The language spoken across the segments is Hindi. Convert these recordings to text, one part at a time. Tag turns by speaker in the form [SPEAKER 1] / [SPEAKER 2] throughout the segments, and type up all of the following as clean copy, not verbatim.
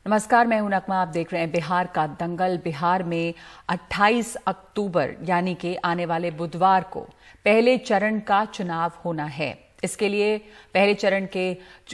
[SPEAKER 1] नमस्कार, मैं हूं नकमा। आप देख रहे हैं बिहार का दंगल। बिहार में 28 अक्टूबर यानी कि आने वाले बुधवार को पहले चरण का चुनाव होना है। इसके लिए पहले चरण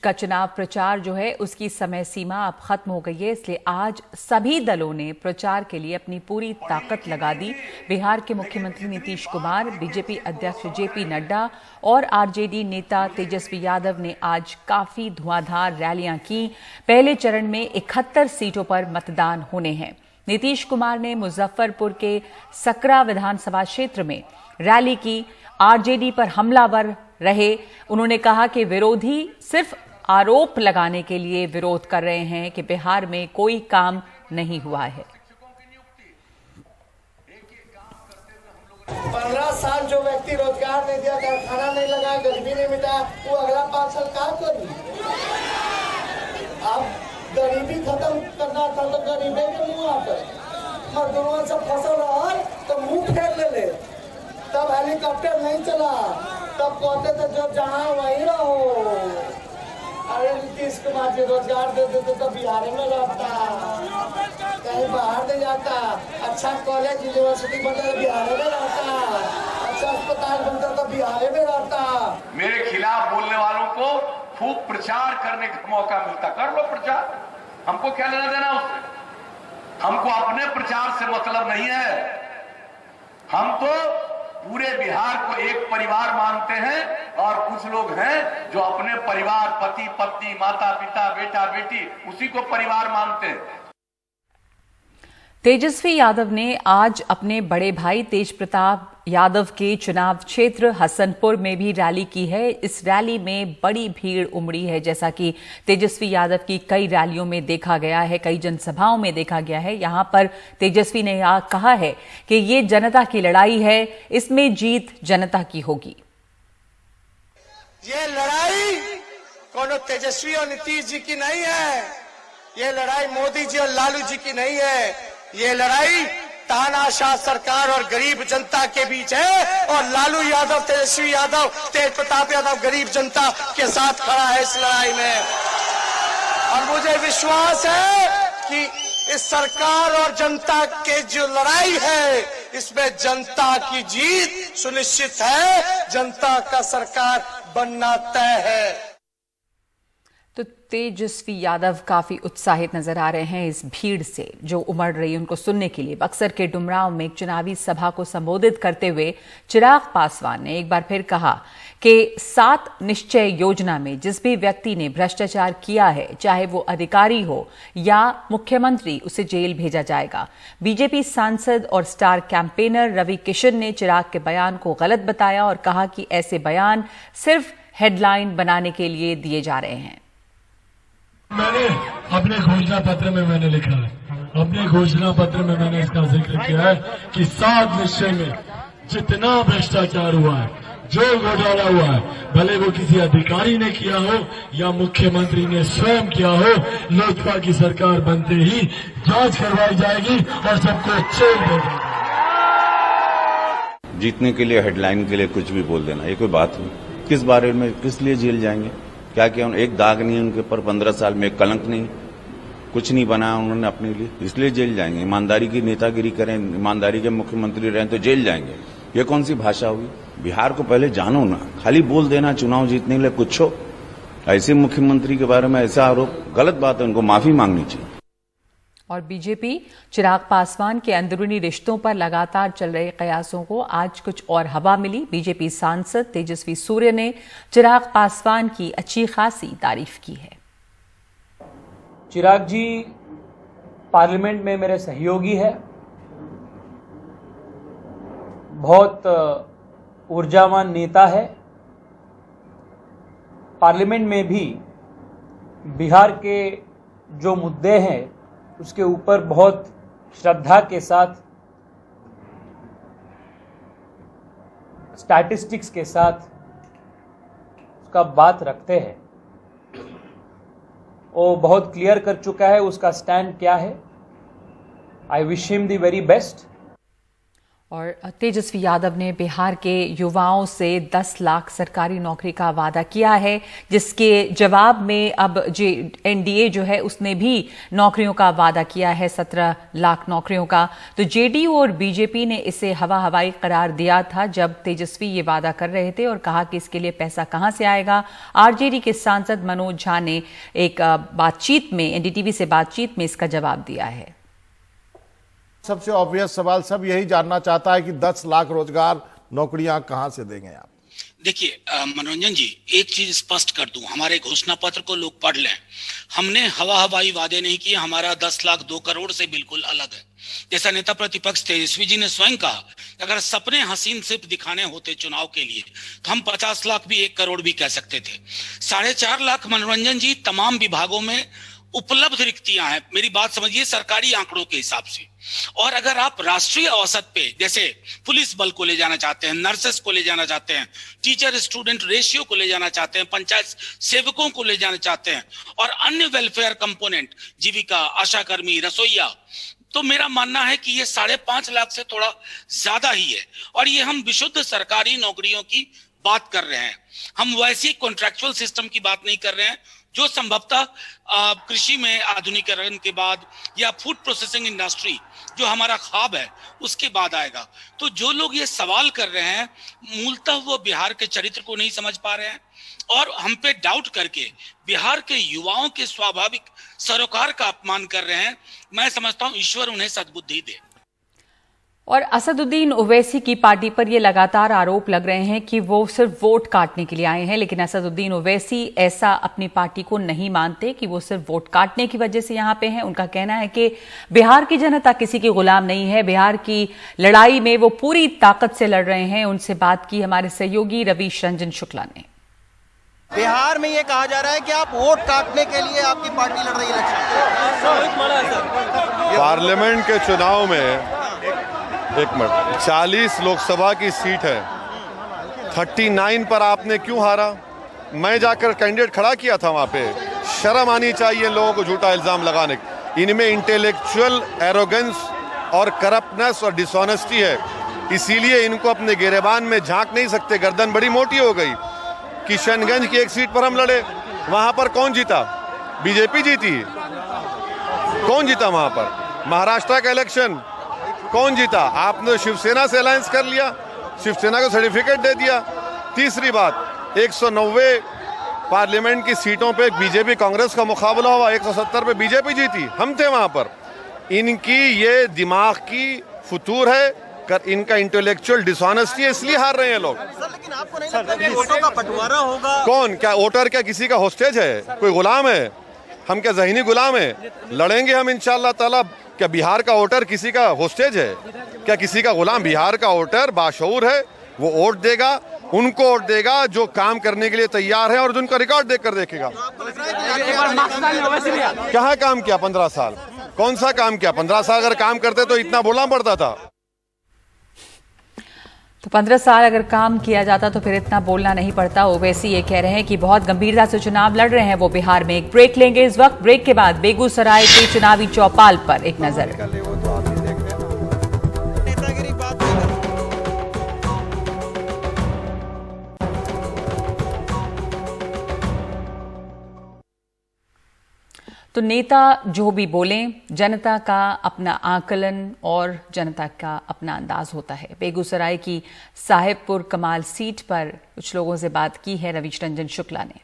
[SPEAKER 1] का चुनाव प्रचार जो है उसकी समय सीमा अब खत्म हो गई है, इसलिए आज सभी दलों ने प्रचार के लिए अपनी पूरी ताकत लगा दी। बिहार के मुख्यमंत्री नीतीश कुमार, बीजेपी अध्यक्ष जेपी नड्डा और आरजेडी नेता तेजस्वी यादव ने आज काफी धुआंधार रैलियां की। पहले चरण में 71 सीटों पर मतदान होने हैं। नीतीश कुमार ने मुजफ्फरपुर के सकरा विधानसभा क्षेत्र में रैली की। आरजेडी पर हमलावर रहे। उन्होंने कहा कि विरोधी सिर्फ आरोप लगाने के लिए विरोध कर रहे हैं कि बिहार में कोई काम नहीं हुआ है।
[SPEAKER 2] 15 साल जो व्यक्ति रोजगार नहीं दिया, कारखाना नहीं लगाया, गरीबी नहीं मिटाया, वो अगला 5 साल काम करें। अब गरीबी खत्म करना था तो गरीबी के मुंह आकर मजदूरों से फसल रहा तो मुंह फेर ले। तब हेलीकॉप्टर नहीं चला, तब कहते थे जो जहाँ वहीं रहो। अरे नीतीश कुमार जी रोजगार दे देते तो बिहार में रहता, कहीं बाहर नहीं जाता। अच्छा कॉलेज यूनिवर्सिटी बनता तो बिहार में रहता, अच्छा अस्पताल बनता तो बिहार में रहता।
[SPEAKER 3] मेरे खिलाफ बोलने वालों को खूब प्रचार करने का मौका मिलता, कर लो प्रचार, हमको क्या लेना देना उससे। हमको अपने प्रचार से मतलब नहीं है। हम तो पूरे बिहार को एक परिवार मानते हैं और कुछ लोग हैं जो अपने परिवार, पति पत्नी, माता पिता, बेटा बेटी, उसी को परिवार मानते हैं।
[SPEAKER 1] तेजस्वी यादव ने आज अपने बड़े भाई तेज प्रताप यादव के चुनाव क्षेत्र हसनपुर में भी रैली की है। इस रैली में बड़ी भीड़ उमड़ी है, जैसा कि तेजस्वी यादव की कई रैलियों में देखा गया है, कई जनसभाओं में देखा गया है। यहां पर तेजस्वी ने कहा है कि ये जनता की लड़ाई है, इसमें जीत जनता की होगी।
[SPEAKER 2] ये लड़ाई कोनो तेजस्वी और नीतीश जी की नहीं है, ये लड़ाई मोदी जी और लालू जी की नहीं है। ये लड़ाई तानाशाह सरकार और गरीब जनता के बीच है, और लालू यादव, तेजस्वी यादव, तेज प्रताप यादव गरीब जनता के साथ खड़ा है इस लड़ाई में। और मुझे विश्वास है कि इस सरकार और जनता के जो लड़ाई है इसमें जनता की जीत सुनिश्चित है, जनता का सरकार बनना तय है।
[SPEAKER 1] तो तेजस्वी यादव काफी उत्साहित नजर आ रहे हैं इस भीड़ से जो उमड़ रही है उनको सुनने के लिए। बक्सर के डुमरांव में एक चुनावी सभा को संबोधित करते हुए चिराग पासवान ने एक बार फिर कहा कि 7 निश्चय योजना में जिस भी व्यक्ति ने भ्रष्टाचार किया है, चाहे वो अधिकारी हो या मुख्यमंत्री, उसे जेल भेजा जाएगा। बीजेपी सांसद और स्टार कैंपेनर रवि किशन ने चिराग के बयान को गलत बताया और कहा कि ऐसे बयान सिर्फ हेडलाइन बनाने के लिए दिए जा रहे हैं।
[SPEAKER 4] मैंने अपने घोषणा पत्र में मैंने लिखा है, अपने घोषणा पत्र में मैंने इसका जिक्र किया है कि 7 निश्चय में जितना भ्रष्टाचार हुआ है, जो घोटाला हुआ है, भले वो किसी अधिकारी ने किया हो या मुख्यमंत्री ने स्वयं किया हो, लोजपा की सरकार बनते ही जांच करवाई जाएगी और सबको जेल भेजा जाएगा।
[SPEAKER 5] जीतने के लिए, हेडलाइन के लिए कुछ भी बोल देना, ये कोई बात नहीं। किस बारे में, किस लिए जेल जाएंगे? क्या किया? एक दाग नहीं है उनके ऊपर, 15 साल में एक कलंक नहीं, कुछ नहीं बनाया उन्होंने अपने लिए, इसलिए जेल जाएंगे। ईमानदारी की नेतागिरी करें, ईमानदारी के मुख्यमंत्री रहें तो जेल जाएंगे। ये कौन सी भाषा हुई? बिहार को पहले जानो ना, खाली बोल देना चुनाव जीतने के लिए कुछ हो। ऐसे मुख्यमंत्री के बारे में ऐसा आरोप गलत बात है, उनको माफी मांगनी चाहिए।
[SPEAKER 1] और बीजेपी चिराग पासवान के अंदरूनी रिश्तों पर लगातार चल रहे कयासों को आज कुछ और हवा मिली। बीजेपी सांसद तेजस्वी सूर्य ने चिराग पासवान की अच्छी खासी तारीफ की है।
[SPEAKER 6] चिराग जी पार्लियामेंट में मेरे सहयोगी है, बहुत ऊर्जावान नेता है। पार्लियामेंट में भी बिहार के जो मुद्दे हैं उसके ऊपर बहुत श्रद्धा के साथ, स्टैटिस्टिक्स के साथ उसका बात रखते हैं। वो बहुत क्लियर कर चुका है उसका स्टैंड क्या है। I wish him the very best.
[SPEAKER 1] और तेजस्वी यादव ने बिहार के युवाओं से 10 लाख सरकारी नौकरी का वादा किया है, जिसके जवाब में अब एनडीए जो है उसने भी नौकरियों का वादा किया है, 17 लाख नौकरियों का। तो जेडीयू और बीजेपी ने इसे हवाई करार दिया था जब तेजस्वी ये वादा कर रहे थे और कहा कि इसके लिए पैसा कहां से आएगा। आरजेडी के सांसद मनोज झा ने एक बातचीत में, एनडीटीवी से बातचीत में इसका जवाब दिया है।
[SPEAKER 7] सबसे ऑब्वियस सवाल सब यही जानना चाहता है कि 10 लाख रोजगार नौकरियां कहां से देंगे आप?
[SPEAKER 8] देखिए मनोरंजन जी, एक चीज स्पष्ट कर दूं, हमारे घोषणा पत्र को लोग पढ़ लें। हमने हवाई वादे नहीं किए, हमारा 10 लाख 2 करोड़ से बिल्कुल अलग है। जैसा नेता प्रतिपक्ष तेजस्वी जी ने स्वयं कहा, अगर सपने हसीन सिर्फ दिखाने होते चुनाव के लिए तो हम 50 लाख भी 1 करोड़ भी कह सकते थे। 4.5 लाख मनोरंजन जी तमाम विभागों में उपलब्ध रिक्तियां हैं, मेरी बात समझिए, सरकारी आंकड़ों के हिसाब से। और अगर आप राष्ट्रीय औसत पे, जैसे पुलिस बल को ले जाना चाहते हैं, नर्सेस को ले जाना चाहते हैं, टीचर स्टूडेंट रेशियो को ले जाना चाहते हैं, पंचायत सेवकों को ले जाना चाहते हैं और अन्य वेलफेयर कंपोनेंट, जीविका, आशाकर्मी, रसोईया, तो मेरा मानना है कि ये 5.5 लाख से थोड़ा ज्यादा ही है। और ये हम विशुद्ध सरकारी नौकरियों की बात कर रहे हैं, हम वैसी कॉन्ट्रैक्चुअल सिस्टम की बात नहीं कर रहे हैं जो संभवतः कृषि में आधुनिकीकरण के बाद या फूड प्रोसेसिंग इंडस्ट्री जो हमारा ख्वाब है उसके बाद आएगा। तो जो लोग ये सवाल कर रहे हैं मूलतः वो बिहार के चरित्र को नहीं समझ पा रहे हैं और हम पे डाउट करके बिहार के युवाओं के स्वाभाविक सरोकार का अपमान कर रहे हैं। मैं समझता हूं ईश्वर उन्हें सद्बुद्धि दे।
[SPEAKER 1] और असदुद्दीन ओवैसी की पार्टी पर ये लगातार आरोप लग रहे हैं कि वो सिर्फ वोट काटने के लिए आए हैं, लेकिन असदुद्दीन ओवैसी ऐसा अपनी पार्टी को नहीं मानते कि वो सिर्फ वोट काटने की वजह से यहां पे हैं। उनका कहना है कि बिहार की जनता किसी की गुलाम नहीं है, बिहार की लड़ाई में वो पूरी ताकत से लड़ रहे हैं। उनसे बात की हमारे सहयोगी रवीश रंजन शुक्ला ने।
[SPEAKER 9] बिहार में ये कहा जा रहा है कि आप वोट काटने के लिए आपकी पार्टी लड़ रही है इलेक्शन।
[SPEAKER 10] पार्लियामेंट के चुनाव में 40 लोकसभा की सीट है, 39 पर आपने क्यों हारा? मैं जाकर कैंडिडेट खड़ा किया था वहां पे। शर्म आनी चाहिए लोगों को झूठा इल्जाम लगाने की। इनमें इंटेलेक्चुअल एरोगेंस और करप्टनेस और डिसऑनेस्टी है, इसीलिए इनको अपने गिरेबान में झांक नहीं सकते। गर्दन बड़ी मोटी हो गई। किशनगंज की एक सीट पर हम लड़े, वहां पर कौन जीता? बीजेपी जीती। कौन जीता वहां पर? महाराष्ट्र का इलेक्शन कौन जीता? आपने शिवसेना से अलायंस कर लिया, शिवसेना को सर्टिफिकेट दे दिया। तीसरी बात, 190 पार्लियामेंट की सीटों पे बीजेपी कांग्रेस का मुकाबला हुआ, 170 पे बीजेपी जीती, हम थे वहां पर। इनकी ये दिमाग की फुतूर है, इनका इंटेलेक्चुअल डिसऑनेस्टी है, इसलिए हार रहे हैं लोग।
[SPEAKER 9] लेकिन आपको नहीं लगता कि वोटों का बंटवारा होगा?
[SPEAKER 10] कौन? क्या वोटर क्या किसी का होस्टेज है? कोई गुलाम है? हम क्या ज़हनी गुलाम है? लड़ेंगे हम इंशाअल्लाह ताला। क्या बिहार का वोटर किसी का होस्टेज है? क्या किसी का गुलाम? बिहार का वोटर बाशऊर है, वो वोट देगा, उनको वोट देगा जो काम करने के लिए तैयार है और उनका रिकॉर्ड देखकर देखेगा। कहाँ काम किया 15 साल? कौन सा काम किया? 15 साल अगर काम करते तो इतना बोलना पड़ता था?
[SPEAKER 1] तो 15 साल अगर काम किया जाता तो फिर इतना बोलना नहीं पड़ता। ओवैसी ये कह रहे हैं कि बहुत गंभीरता से चुनाव लड़ रहे हैं वो बिहार में। एक ब्रेक लेंगे इस वक्त। ब्रेक के बाद बेगूसराय के चुनावी चौपाल पर एक नजर। तो नेता जो भी बोलें, जनता का अपना आकलन और जनता का अपना अंदाज होता है। बेगूसराय की साहेबपुर कमाल सीट पर कुछ लोगों से बात की है रवीश रंजन शुक्ला ने।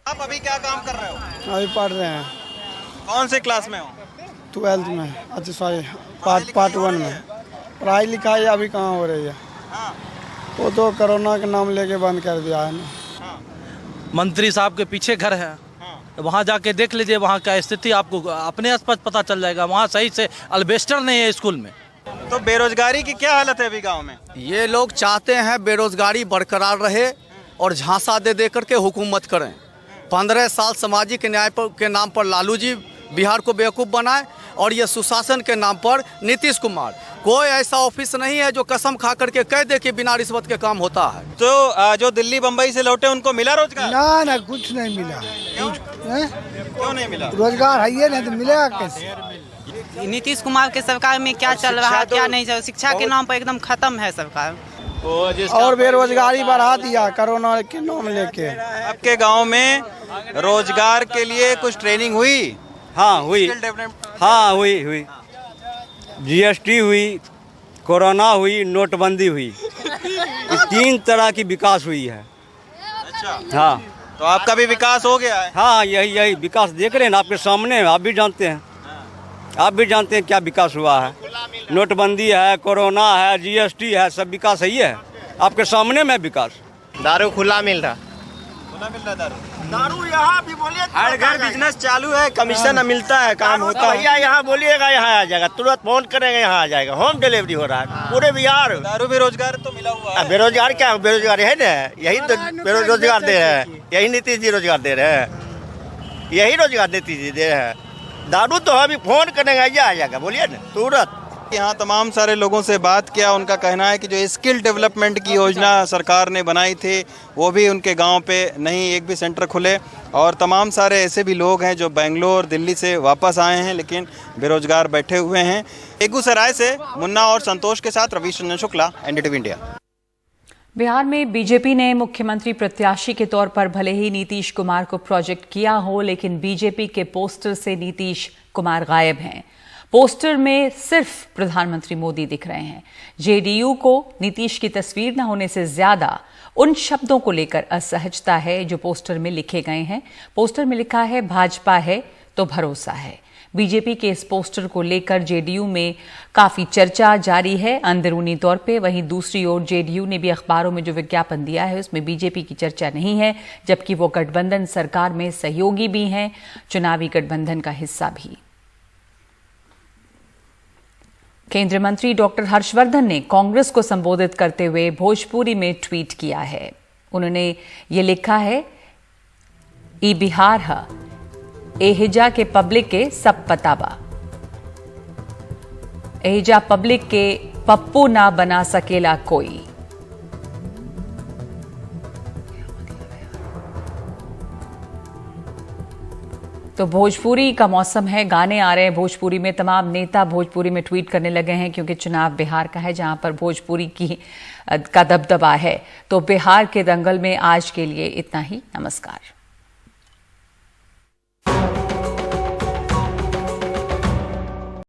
[SPEAKER 9] आप अभी क्या काम कर रहे हो?
[SPEAKER 11] अभी पढ़ रहे हैं।
[SPEAKER 9] कौन से क्लास में हो?
[SPEAKER 11] 12th में। अच्छा सॉरी, पार्ट 1 में। पढ़ाई लिखाई अभी कहाँ हो रही है? वो तो कोरोना के नाम लेके बंद कर दिया है ना।
[SPEAKER 12] मंत्री साहब के पीछे घर है, वहाँ जाके देख लीजिए, वहाँ का स्थिति आपको अपने स्पष्ट पता चल जाएगा। वहाँ सही से अल्बेस्टर नहीं है स्कूल में।
[SPEAKER 9] तो बेरोजगारी की क्या हालत है अभी गांव में?
[SPEAKER 13] ये लोग चाहते हैं बेरोजगारी बरकरार रहे और झांसा दे दे करके हुकूमत करें। 15 साल सामाजिक न्याय के नाम पर लालू जी बिहार को बेवकूफ़ बनाए और ये सुशासन के नाम पर नीतीश कुमार। कोई ऐसा ऑफिस नहीं है जो कसम खा करके कह दे कि बिना रिश्वत के काम होता है।
[SPEAKER 9] तो जो दिल्ली बम्बई से लौटे उनको मिला रोजगार?
[SPEAKER 11] ना कुछ नहीं मिला।
[SPEAKER 9] क्यों नहीं मिला?
[SPEAKER 11] रोजगार है ये नहीं तो मिलेगा कैसे?
[SPEAKER 14] नीतीश कुमार के सरकार में क्या चल रहा है, क्या नहीं चल, शिक्षा के नाम पर एकदम खत्म है सरकार।
[SPEAKER 11] और बेरोजगारी बढ़ा दिया कोरोना के नाम लेके।
[SPEAKER 9] आपके गांव में रोजगार के लिए कुछ ट्रेनिंग हुई?
[SPEAKER 15] हाँ हुई, हाँ हुई। जीएसटी हुई, कोरोना हुई, नोटबंदी हुई, इस 3 तरह की विकास हुई है।
[SPEAKER 9] अच्छा,
[SPEAKER 15] हाँ।
[SPEAKER 9] तो आपका भी विकास हो गया है?
[SPEAKER 15] हाँ, यही विकास देख रहे हैं ना आपके सामने, आप भी जानते हैं। आप भी जानते हैं क्या विकास हुआ है। नोटबंदी है, कोरोना है, जीएसटी है, सब विकास है ही है आपके सामने में विकास।
[SPEAKER 9] दारू खुला मिल रहा दारू यहाँ भी बोलिए, हर घर बिजनेस चालू है, कमीशन मिलता है, काम होता है। भैया यहाँ बोलिएगा, यहाँ आ जाएगा, तुरंत फोन करेंगे, यहाँ आ जाएगा, होम डिलीवरी हो रहा है पूरे बिहार। दारू बेरोजगार तो मिला हुआ है। बेरोजगार क्या, बेरोजगार है ना, यही तो रोजगार दे रहे हैं, यही नीतीश जी रोजगार दे रहे हैं, यही रोजगार नीतीश जी दे रहे हैं। दारू तो अभी फोन करेंगे, आ जाएगा, बोलिए ना तुरंत। यहाँ तमाम सारे लोगों से बात किया, उनका कहना है कि जो स्किल डेवलपमेंट की योजना सरकार ने बनाई थी वो भी उनके गांव पे नहीं एक भी सेंटर खुले, और तमाम सारे ऐसे भी लोग हैं जो बेंगलोर दिल्ली से वापस आए हैं लेकिन बेरोजगार बैठे हुए हैं। बेगूसराय से मुन्ना और संतोष के साथ रवीश रंजन शुक्ला, एनडीटीवी इंडिया।
[SPEAKER 1] बिहार में बीजेपी ने मुख्यमंत्री प्रत्याशी के तौर पर भले ही नीतीश कुमार को प्रोजेक्ट किया हो, लेकिन बीजेपी के पोस्टर से नीतीश कुमार गायब हैं। पोस्टर में सिर्फ प्रधानमंत्री मोदी दिख रहे हैं। जेडीयू को नीतीश की तस्वीर न होने से ज्यादा उन शब्दों को लेकर असहजता है जो पोस्टर में लिखे गए हैं। पोस्टर में लिखा है, भाजपा है तो भरोसा है। बीजेपी के इस पोस्टर को लेकर जेडीयू में काफी चर्चा जारी है अंदरूनी तौर पे। वहीं दूसरी ओर जेडीयू ने भी अखबारों में जो विज्ञापन दिया है उसमें बीजेपी की चर्चा नहीं है, जबकि वो गठबंधन सरकार में सहयोगी भी हैं, चुनावी गठबंधन का हिस्सा भी। केंद्रीय मंत्री डॉक्टर हर्षवर्धन ने कांग्रेस को संबोधित करते हुए भोजपुरी में ट्वीट किया है। उन्होंने ये लिखा है, ई बिहार है एहिजा के पब्लिक के सब पता बा, एहिजा पब्लिक के पप्पू ना बना सकेला कोई। तो भोजपुरी का मौसम है, गाने आ रहे हैं भोजपुरी में। तमाम नेता भोजपुरी में ट्वीट करने लगे हैं क्योंकि चुनाव बिहार का है जहां पर भोजपुरी का दबदबा है। तो बिहार के दंगल में आज के लिए इतना ही। नमस्कार।